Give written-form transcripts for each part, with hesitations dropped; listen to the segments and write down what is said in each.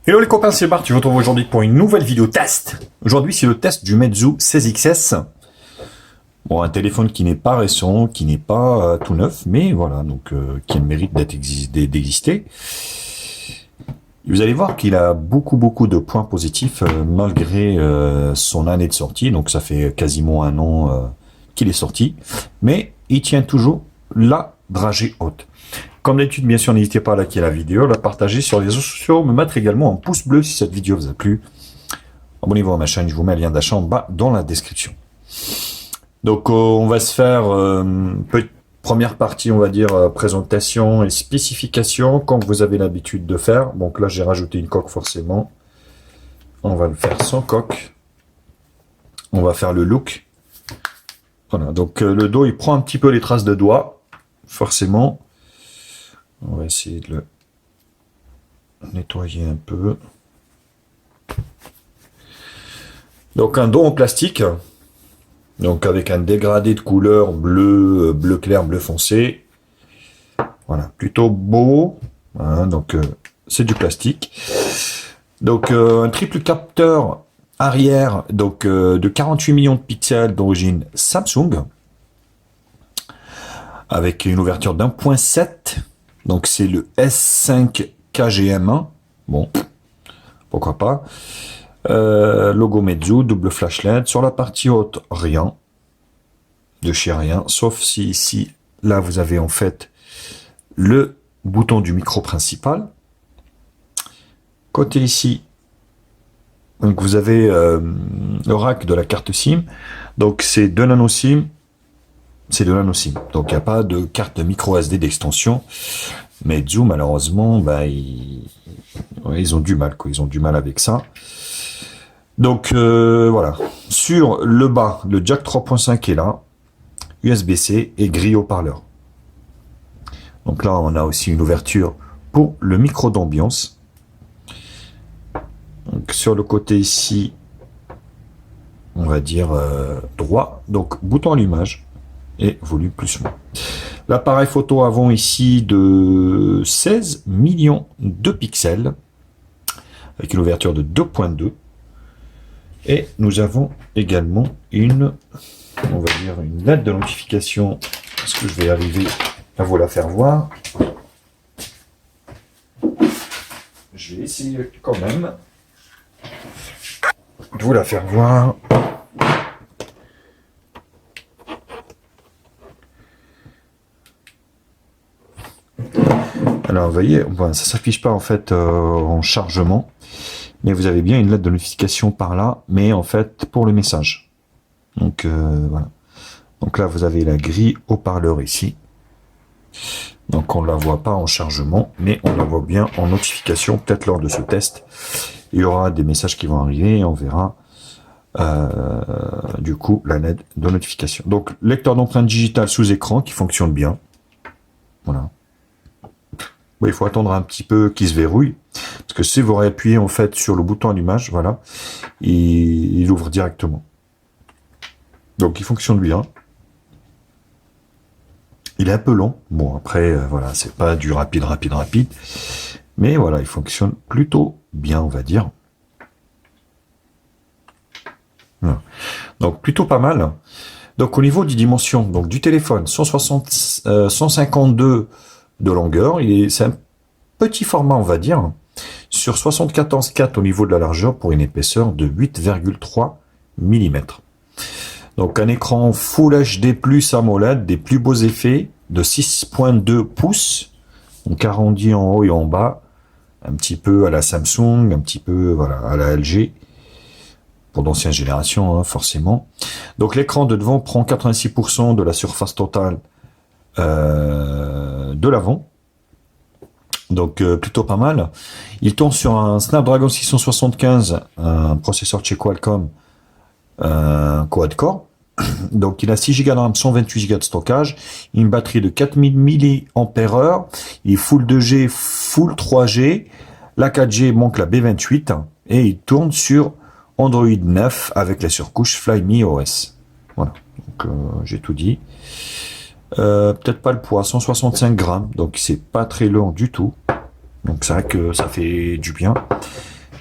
Hello les copains, c'est Bart, je vous retrouve aujourd'hui pour une nouvelle vidéo test. Aujourd'hui, c'est le test du Meizu 16XS. Bon, un téléphone qui n'est pas récent, qui n'est pas tout neuf, mais voilà, donc qui a le mérite d'exister. Vous allez voir qu'il a beaucoup de points positifs malgré son année de sortie. Donc ça fait quasiment un an qu'il est sorti, mais il tient toujours la dragée haute. Comme d'habitude, bien sûr, n'hésitez pas à liker la vidéo, la partager sur les réseaux sociaux, me mettre également un pouce bleu si cette vidéo vous a plu. Abonnez-vous à ma chaîne, je vous mets le lien d'achat en bas dans la description. Donc on va se faire première partie, on va dire présentation et spécification, comme vous avez l'habitude de faire. Donc là, j'ai rajouté une coque forcément. On va le faire sans coque. On va faire le look. Voilà, donc le dos, il prend un petit peu les traces de doigts, forcément. On va essayer de le nettoyer un peu. Donc un dos en plastique, donc avec un dégradé de couleur bleu, bleu clair, bleu foncé. Voilà, plutôt beau. Hein, donc c'est du plastique. Donc un triple capteur arrière, donc de 48 millions de pixels d'origine Samsung, avec une ouverture d'1.7. Donc c'est le S5 KGM1. Bon, pourquoi pas. Logo Meizu, double flash LED. Sur la partie haute, rien. De chez rien. Sauf si ici, là vous avez en fait le bouton du micro principal. Côté ici, donc vous avez le rack de la carte SIM. Donc c'est 2 nano SIM. C'est de nano SIM. Donc il n'y a pas de carte micro SD d'extension. Mais Meizu, malheureusement, bah, ils ont du mal, quoi. Ils ont du mal avec ça. Donc voilà. Sur le bas, le jack 3.5 est là. USB-C et grille haut-parleur. Donc là, on a aussi une ouverture pour le micro d'ambiance. Donc sur le côté ici, on va dire droit. Donc bouton allumage et volume plus moins. L'appareil photo avant ici de 16 millions de pixels avec une ouverture de 2.2. Et nous avons également une, on va dire, une lettre de notification. Est-ce que je vais arriver à vous la faire voir? Je vais essayer quand même de vous la faire voir. Alors, vous voyez, bon, ça s'affiche pas en fait en chargement, mais vous avez bien une lettre de notification par là, mais en fait pour le message. Donc voilà. Donc là, vous avez la grille haut-parleur ici. Donc on ne la voit pas en chargement, mais on la voit bien en notification. Peut-être lors de ce test, il y aura des messages qui vont arriver et on verra du coup la lettre de notification. Donc lecteur d'empreintes digitales sous écran qui fonctionne bien. Voilà. Bon, il faut attendre un petit peu qu'il se verrouille, parce que si vous réappuyez en fait sur le bouton allumage, voilà, il ouvre directement. Donc il fonctionne bien. Il est un peu long. Bon après, voilà, c'est pas du rapide, mais voilà, il fonctionne plutôt bien, on va dire. Voilà. Donc plutôt pas mal. Donc au niveau des dimensions, donc du téléphone, 152 de longueur, c'est un petit format, on va dire, sur 74,4 au niveau de la largeur pour une épaisseur de 8,3 mm. Donc un écran Full HD plus AMOLED, des plus beaux effets, de 6,2 pouces, donc arrondi en haut et en bas, un petit peu à la Samsung, un petit peu voilà, à la LG, pour d'anciennes générations, hein, forcément. Donc l'écran de devant prend 86% de la surface totale de l'avant, donc plutôt pas mal. Il tourne sur un Snapdragon 675, un processeur chez Qualcomm quad-core. Donc il a 6 Go de RAM, 128 Go de stockage, une batterie de 4000 mAh, il est full 2G, full 3G, la 4G manque la B28 et il tourne sur Android 9 avec la surcouche Flyme OS. Voilà, donc j'ai tout dit. Peut-être pas le poids, 165 grammes, donc c'est pas très long du tout. Donc c'est vrai que ça fait du bien.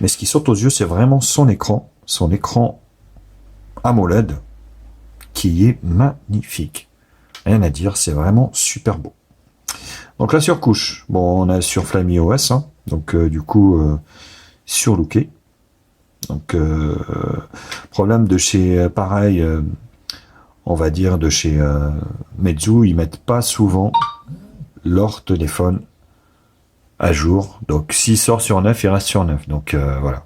Mais ce qui saute aux yeux, c'est vraiment son écran AMOLED, qui est magnifique. Rien à dire, c'est vraiment super beau. Donc la surcouche, bon, on a sur Flyme OS, hein, donc du coup, surlooké. Donc, problème de chez, pareil, on va dire de chez Meizu, ils mettent pas souvent leur téléphone à jour. Donc, s'il sort sur 9, il reste sur 9. Donc, voilà.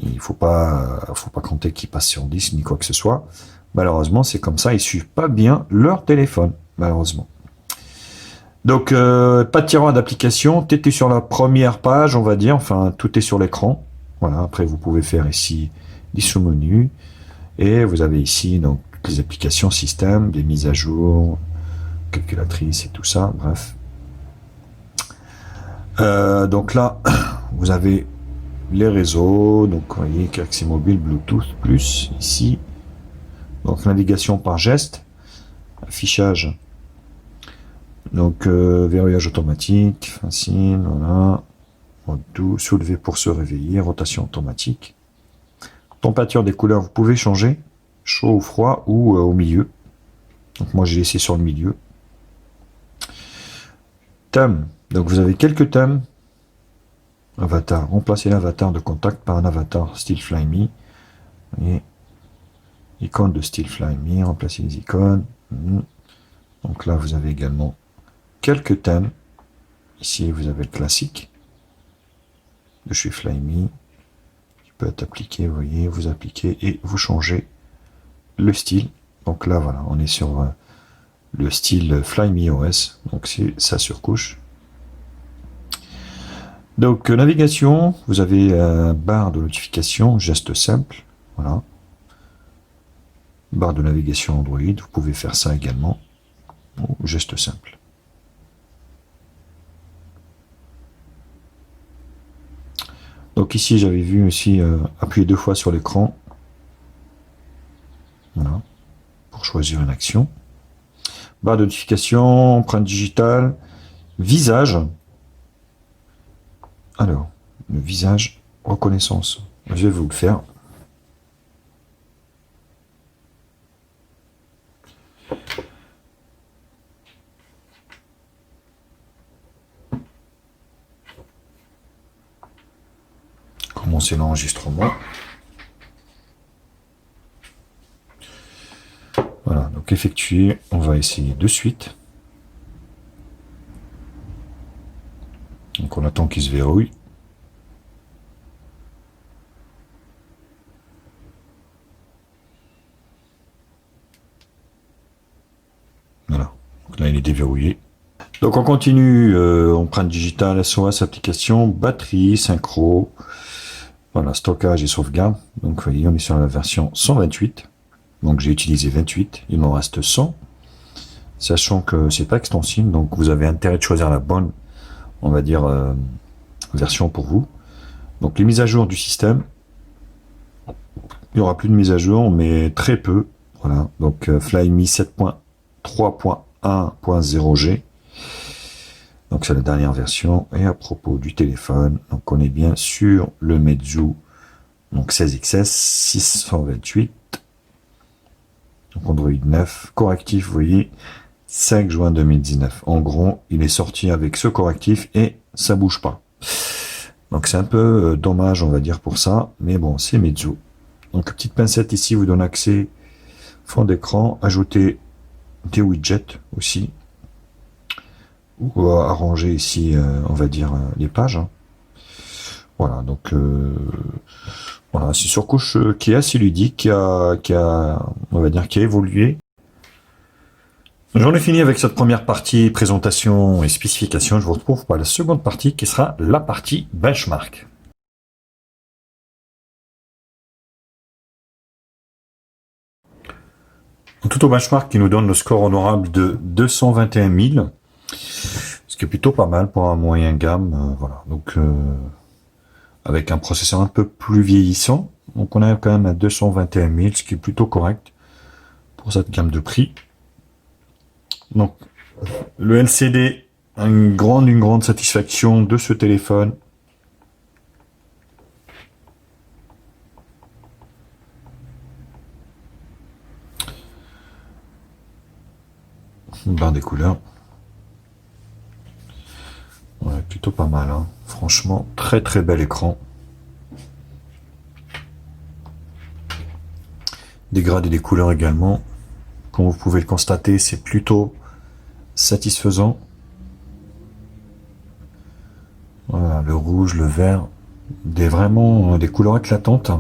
Il faut pas compter qu'il passe sur 10 ni quoi que ce soit. Malheureusement, c'est comme ça. Ils suivent pas bien leur téléphone, malheureusement. Donc, pas de tiroir d'application. Tu étais sur la première page, on va dire. Enfin, tout est sur l'écran. Voilà. Après, vous pouvez faire ici des sous-menus. Et vous avez ici, donc, les applications système, des mises à jour, calculatrice et tout ça. Bref. Donc là, vous avez les réseaux. Donc, vous voyez, accès mobile, Bluetooth, plus, ici. Donc, navigation par geste. Affichage. Donc, verrouillage automatique, facile, voilà. Mode doux, soulever pour se réveiller, rotation automatique. Température des couleurs, vous pouvez changer, chaud ou froid, ou au milieu. Donc, moi, j'ai laissé sur le milieu. Thème, donc vous avez quelques thèmes. Avatar, remplacer l'avatar de contact par un avatar style Flyme. Et icône de style Flyme, remplacer les icônes. Donc là, vous avez également quelques thèmes. Ici, vous avez le classique de chez Flyme qui peut être appliqué. Vous voyez, vous appliquez et vous changez le style. Donc là, voilà, on est sur le style Flyme OS. Donc c'est sa surcouche. Donc navigation, vous avez barre de notification, geste simple. Voilà. Barre de navigation Android, vous pouvez faire ça également. Ou geste simple. Donc ici, j'avais vu aussi appuyer 2 fois sur l'écran. Voilà. Pour choisir une action. Barre de notification, empreinte digitale, visage. Alors, le visage, reconnaissance. Je vais vous le faire. Commencer l'enregistrement. Voilà, donc effectuer, on va essayer de suite. Donc on attend qu'il se verrouille. Voilà, donc là il est déverrouillé. Donc on continue, empreinte digitale, SOS, application, batterie, synchro, voilà, stockage et sauvegarde. Donc vous voyez, on est sur la version 128. Donc j'ai utilisé 28, il m'en reste 100. Sachant que c'est pas extensible, donc vous avez intérêt de choisir la bonne, on va dire, version pour vous. Donc les mises à jour du système, il n'y aura plus de mise à jour, mais très peu. Voilà, donc Flyme 7.3.1.0G. Donc c'est la dernière version. Et à propos du téléphone, donc on est bien sur le Meizu, donc 16XS 628. Donc Android 9, correctif, vous voyez, 5 juin 2019. En gros, il est sorti avec ce correctif et ça bouge pas. Donc c'est un peu dommage, on va dire, pour ça. Mais bon, c'est Meizu. Donc petite pincette ici vous donne accès fond d'écran, ajouter des widgets aussi. Ou arranger ici, on va dire, les pages. Voilà, donc voilà, c'est une surcouche qui est assez ludique, qui a, on va dire, qui a évolué. J'en ai fini avec cette première partie présentation et spécification. Je vous retrouve pour la seconde partie qui sera la partie benchmark. Tout au benchmark qui nous donne le score honorable de 221 000, ce qui est plutôt pas mal pour un moyen gamme. Voilà, donc avec un processeur un peu plus vieillissant, donc on est quand même à 221 000, ce qui est plutôt correct pour cette gamme de prix. Donc le LCD a une grande satisfaction de ce téléphone. barre des couleurs. Ouais, plutôt pas mal, hein. Franchement, très très bel écran. Dégradé des couleurs également. Comme vous pouvez le constater, c'est plutôt satisfaisant. Voilà, le rouge, le vert, vraiment des couleurs éclatantes.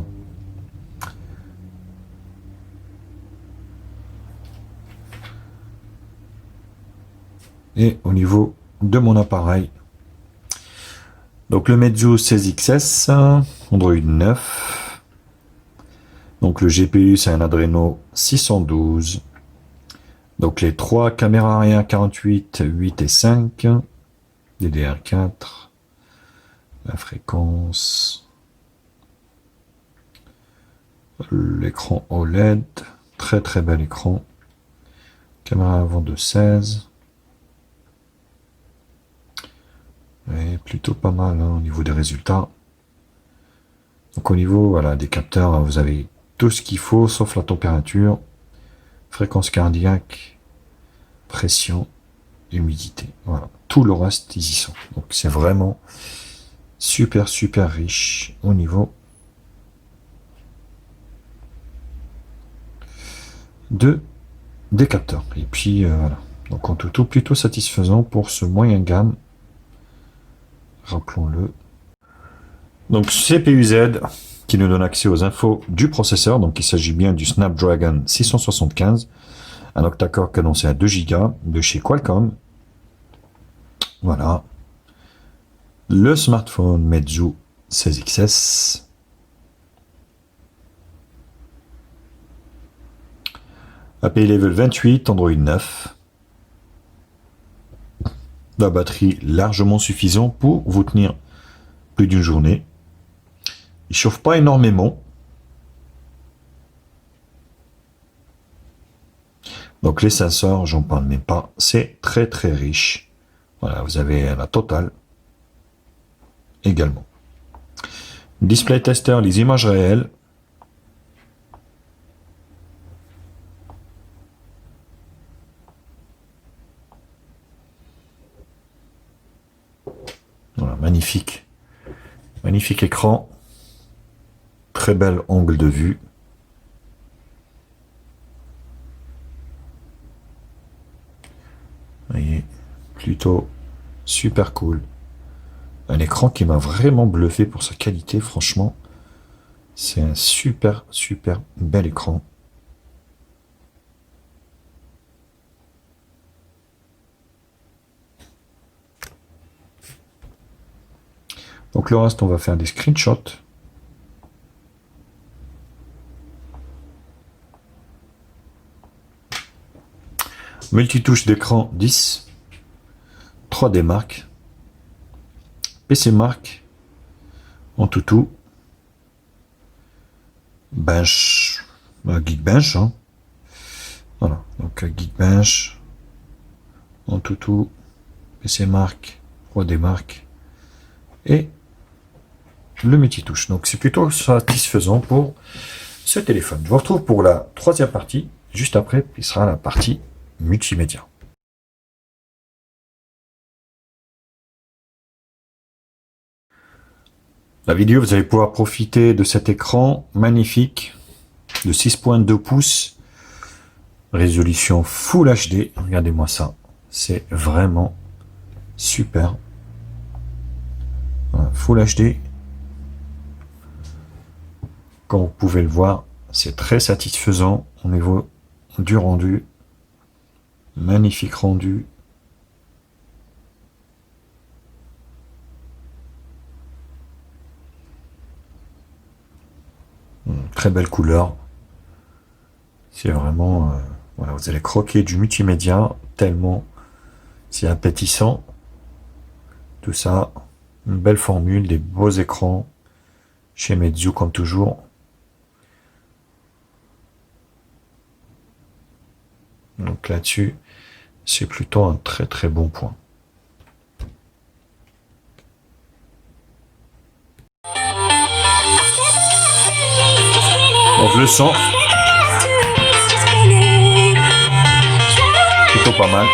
Et au niveau de mon appareil, donc le Meizu 16XS, Android 9. Donc le GPU c'est un Adreno 612. Donc les trois caméras arrière 48, 8 et 5. DDR4. La fréquence. L'écran OLED. Très très bel écran. Caméra avant de 16. Et plutôt pas mal hein, au niveau des résultats. Donc au niveau voilà, des capteurs, vous avez tout ce qu'il faut sauf la température, fréquence cardiaque, pression, humidité. Voilà, tout le reste ils y sont. Donc c'est vraiment super super riche au niveau des capteurs. Et puis voilà. Donc en tout plutôt satisfaisant pour ce moyen gamme. Rappelons-le. Donc CPU Z qui nous donne accès aux infos du processeur. Donc il s'agit bien du Snapdragon 675, un octa-core cadencé à 2 Go de chez Qualcomm. Voilà. Le smartphone Meizu 16XS. API level 28, Android 9. La batterie largement suffisante pour vous tenir plus d'une journée. Il chauffe pas énormément. Donc les sensors, j'en parle même pas. C'est très très riche. Voilà, vous avez la totale également. Display tester, les images réelles. Voilà, magnifique. Magnifique écran. Très bel angle de vue. Vous voyez, plutôt super cool. Un écran qui m'a vraiment bluffé pour sa qualité, franchement. C'est un super, super bel écran. Donc le reste, on va faire des screenshots. Multitouche d'écran 10. 3D Mark. PC Mark. En tout. Bench. Geekbench. Hein. Voilà. Donc Geekbench. En tout. PC Mark. 3D Mark. Et le multitouche. Donc c'est plutôt satisfaisant pour ce téléphone. Je vous retrouve pour la troisième partie, juste après, qui sera la partie multimédia. La vidéo, vous allez pouvoir profiter de cet écran magnifique de 6.2 pouces, résolution Full HD. Regardez-moi ça, c'est vraiment super. Voilà, Full HD. Comme vous pouvez le voir, c'est très satisfaisant au niveau du rendu. Magnifique rendu. Très belle couleur. C'est vraiment... voilà, vous allez croquer du multimédia tellement c'est appétissant. Tout ça. Une belle formule, des beaux écrans. Chez Meizu comme toujours. Donc là-dessus, c'est plutôt un très très bon point. Donc le son, plutôt pas pas mal.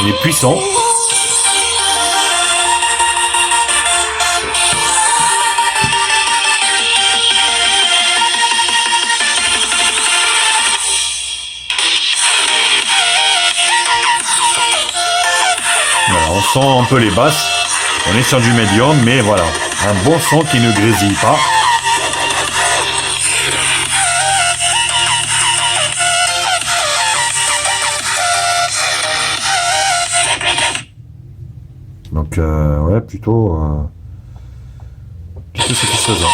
Il est puissant. Voilà, on sent un peu les basses. On est sur du médium, mais voilà, un bon son qui ne grésille pas. Donc ouais, plutôt satisfaisant.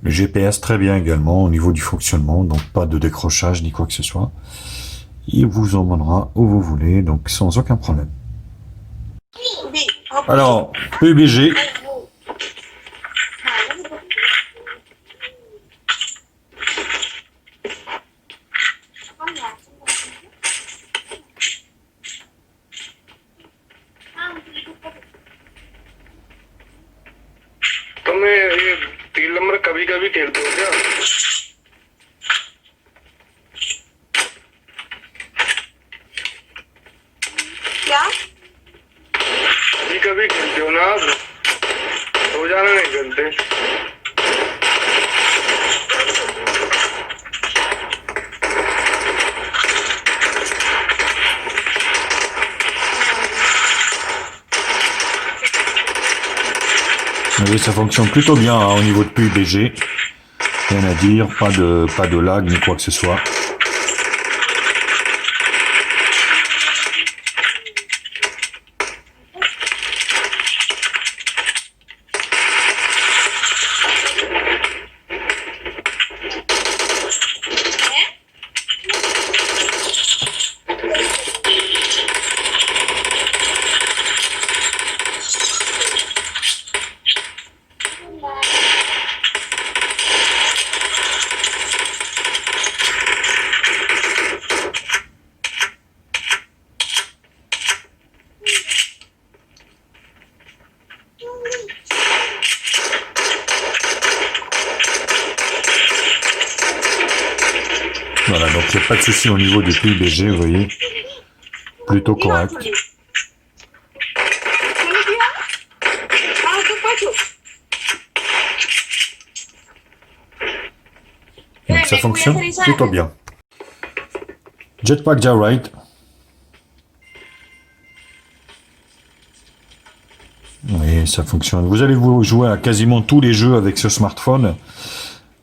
Le GPS très bien également au niveau du fonctionnement, donc pas de décrochage ni quoi que ce soit. Il vous emmènera où vous voulez, donc sans aucun problème. Alors, PUBG. कभी खेलते हो क्या? क्या? कभी खेलते हो ना आप? रोजाना नहीं खेलते। Oui, ça fonctionne plutôt bien hein, au niveau de PUBG. Rien à dire, pas de lag ni quoi que ce soit. Voilà, donc il n'y a pas de souci au niveau du PUBG, vous voyez, plutôt correct. Donc ça fonctionne plutôt bien. Jetpack Joyride. Oui, ça fonctionne. Vous allez vous jouer à quasiment tous les jeux avec ce smartphone.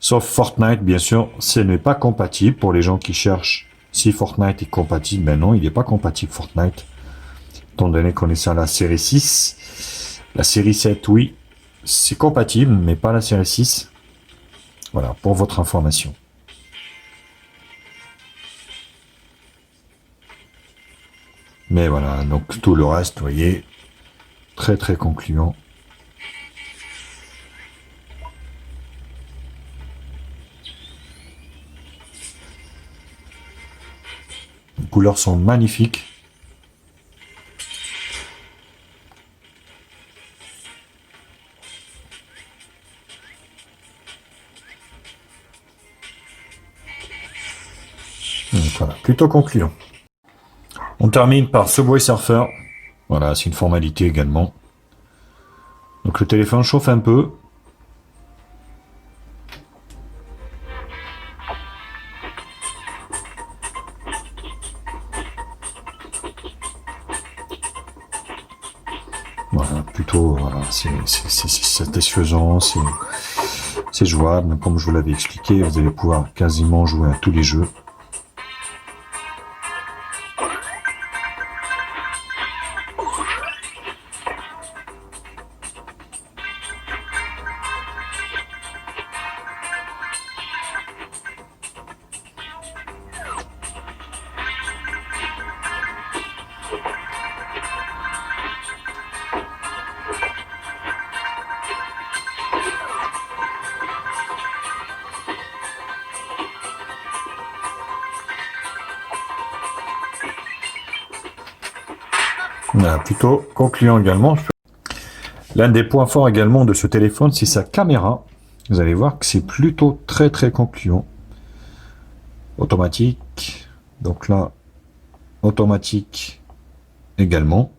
Sauf Fortnite, bien sûr, ce n'est pas compatible pour les gens qui cherchent si Fortnite est compatible. Ben non, il n'est pas compatible Fortnite. Étant donné qu'on est sur la série 6. La série 7, oui, c'est compatible, mais pas la série 6. Voilà, pour votre information. Mais voilà, donc tout le reste, vous voyez, très très concluant. Les couleurs sont magnifiques. Donc voilà, plutôt concluant. On termine par Subway Surfer. Voilà, c'est une formalité également. Donc le téléphone chauffe un peu. Voilà, plutôt, voilà, c'est satisfaisant, c'est jouable. Comme je vous l'avais expliqué, vous allez pouvoir quasiment jouer à tous les jeux. Voilà, plutôt concluant également. L'un des points forts également de ce téléphone, c'est sa caméra. Vous allez voir que c'est plutôt très très concluant. Automatique. Donc là, automatique également.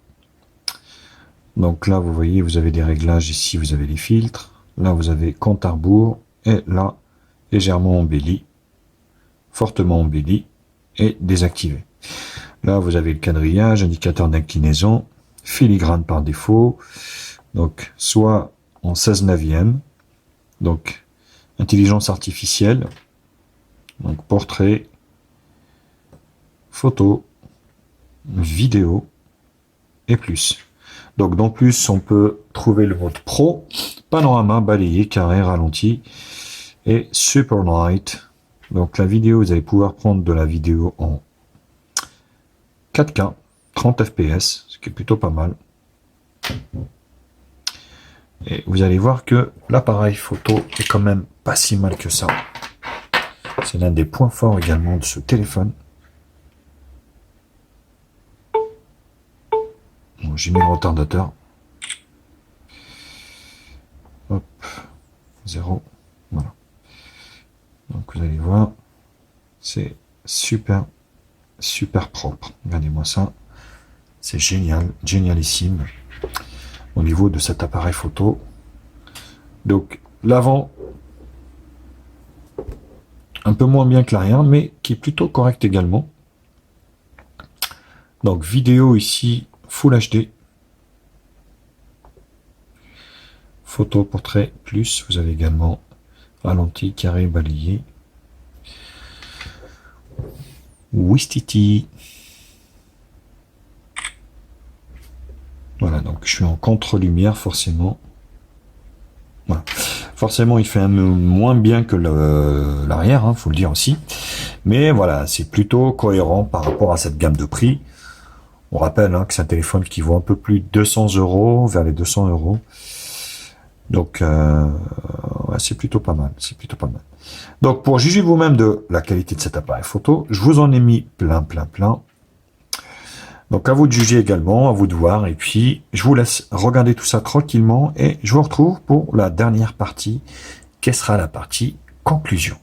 Donc là, vous voyez, vous avez des réglages ici, vous avez les filtres. Là, vous avez compte à rebours. Et là, légèrement embelli, fortement embelli et désactivé. Là, vous avez le quadrillage, indicateur d'inclinaison, filigrane par défaut. Donc, soit en 16 neuvième, donc intelligence artificielle, donc portrait, photo, vidéo et plus. Donc dans plus, on peut trouver le mode pro, panorama, balayé, carré, ralenti et super night. Donc la vidéo, vous allez pouvoir prendre de la vidéo en 4K, 30 fps, ce qui est plutôt pas mal. Et vous allez voir que l'appareil photo est quand même pas si mal que ça. C'est l'un des points forts également de ce téléphone. Bon, j'ai mis le retardateur. Hop, 0. Voilà. Donc vous allez voir, c'est super, super propre. Regardez-moi ça. C'est génial, génialissime au niveau de cet appareil photo. Donc l'avant, un peu moins bien que l'arrière, mais qui est plutôt correct également. Donc vidéo ici, Full HD. Photo, portrait, plus. Vous avez également ralenti, carré, balayé. Wistiti. Voilà, donc je suis en contre-lumière forcément. Voilà. Forcément, il fait un peu moins bien que l'arrière, faut le dire aussi. Mais voilà, c'est plutôt cohérent par rapport à cette gamme de prix. On rappelle que c'est un téléphone qui vaut un peu plus de 200 €, vers les 200 €. Donc, ouais, c'est plutôt pas mal. C'est plutôt pas mal. Donc, pour juger vous-même de la qualité de cet appareil photo, je vous en ai mis plein. Donc, à vous de juger également, à vous de voir. Et puis, je vous laisse regarder tout ça tranquillement. Et je vous retrouve pour la dernière partie, qui sera la partie conclusion.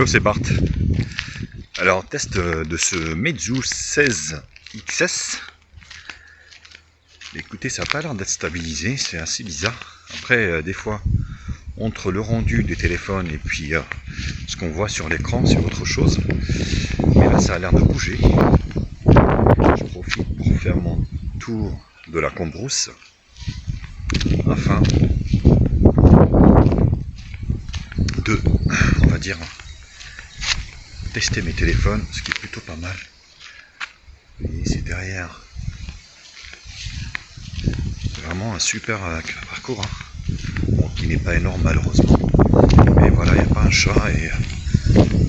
Yo, c'est Bart. Alors, test de ce Meizu 16 XS. Écoutez, ça n'a pas l'air d'être stabilisé, c'est assez bizarre. Après, des fois, entre le rendu des téléphones et puis ce qu'on voit sur l'écran, c'est autre chose. Mais là, ça a l'air de bouger. Je profite pour faire mon tour de la Cambrousse afin de, on va dire, tester mes téléphones, ce qui est plutôt pas mal. Vous voyez, c'est derrière. C'est vraiment un super parcours, hein. Bon, qui n'est pas énorme malheureusement. Mais voilà, il n'y a pas un chat et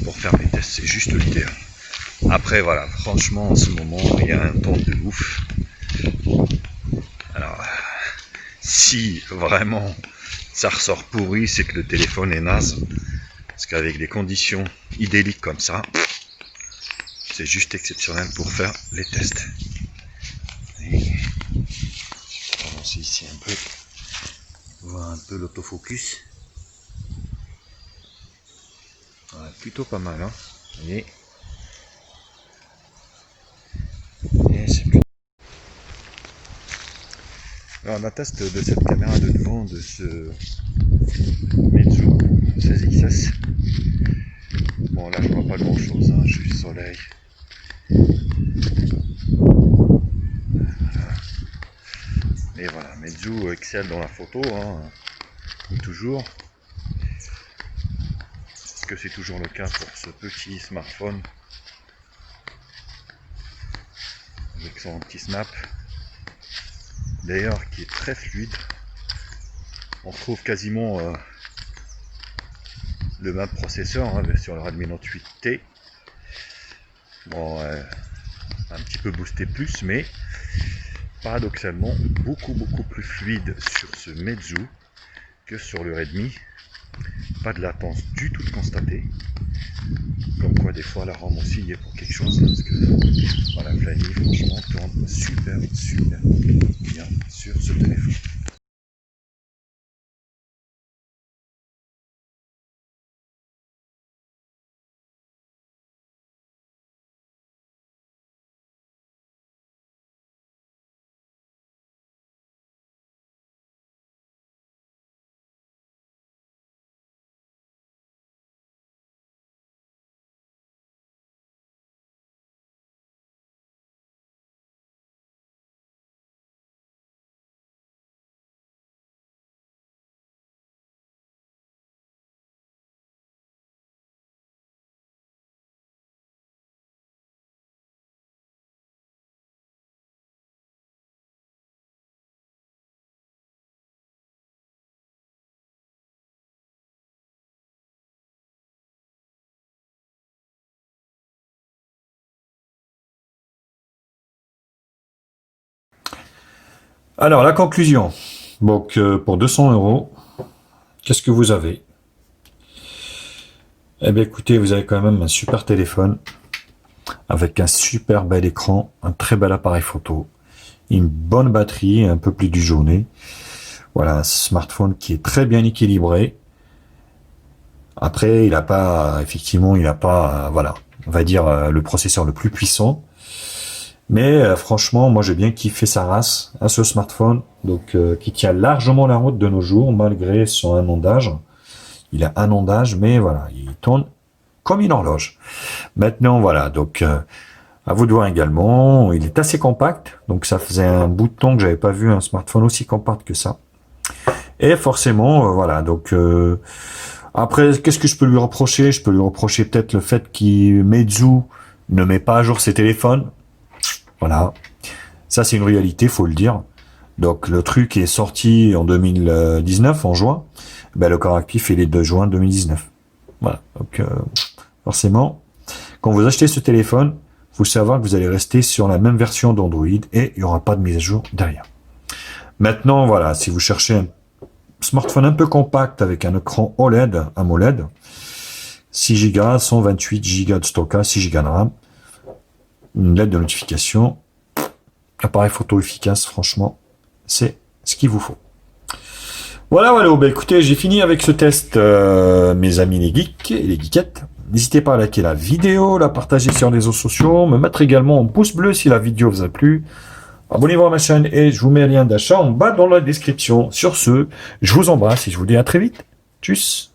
pour faire mes tests, c'est juste l'idéal. Après, voilà, franchement, en ce moment, il y a un temps de ouf. Alors, si vraiment ça ressort pourri, c'est que le téléphone est naze. Parce qu'avec des conditions idylliques comme ça, c'est juste exceptionnel pour faire les tests. Et je vais avancer ici un peu, voir un peu l'autofocus. Voilà, plutôt pas mal, hein. Vous voyez. Et c'est plutôt... Alors, on a test de cette caméra de devant de ce Meizu 16XS. Bon, là je vois pas grand chose, hein, juste soleil. Voilà. Et voilà, Meizu excelle dans la photo, hein, comme toujours. Est-ce que c'est toujours le cas pour ce petit smartphone avec son petit snap, d'ailleurs qui est très fluide. On retrouve quasiment le même processeur, hein, sur le Redmi Note 8T. Bon, un petit peu boosté plus, mais paradoxalement beaucoup plus fluide sur ce Meizu que sur le Redmi. Pas de latence du tout de constater. Comme quoi des fois la ROM aussi y est pour quelque chose, parce que voilà, Flyme franchement tourne super bien sur ce téléphone. Alors la conclusion, donc pour 200 €, qu'est-ce que vous avez? Eh bien écoutez, vous avez quand même un super téléphone avec un super bel écran, un très bel appareil photo, une bonne batterie, un peu plus du journée. Voilà, un smartphone qui est très bien équilibré. Après, il n'a pas, effectivement, il n'a pas, voilà, on va dire le processeur le plus puissant. Mais franchement, moi j'ai bien kiffé sa race à ce smartphone, donc qui tient largement la route de nos jours, malgré son 1 an d'âge. Il a 1 an d'âge, mais voilà, il tourne comme une horloge. Maintenant, voilà, donc à vous de voir également. Il est assez compact, donc ça faisait un bout de temps que j'avais pas vu un smartphone aussi compact que ça. Et forcément, voilà, donc après, qu'est-ce que je peux lui reprocher? Je peux lui reprocher peut-être le fait qu'il Meizu ne met pas à jour ses téléphones. Voilà, ça c'est une réalité, faut le dire. Donc le truc est sorti en 2019, en juin. Ben, le corps actif il est de juin 2019. Voilà, donc forcément, quand vous achetez ce téléphone, vous savez que vous allez rester sur la même version d'Android et il n'y aura pas de mise à jour derrière. Maintenant, voilà, si vous cherchez un smartphone un peu compact avec un écran OLED, AMOLED, 6 Go, 128 Go de stockage, 6 Go de RAM, une lettre de notification, appareil photo efficace, franchement, c'est ce qu'il vous faut. Voilà, voilà, bah écoutez, j'ai fini avec ce test, mes amis les geeks et les geekettes. N'hésitez pas à liker la vidéo, la partager sur les réseaux sociaux, me mettre également un pouce bleu si la vidéo vous a plu. Abonnez-vous à ma chaîne et je vous mets un lien d'achat en bas dans la description. Sur ce, je vous embrasse et je vous dis à très vite. Tchuss!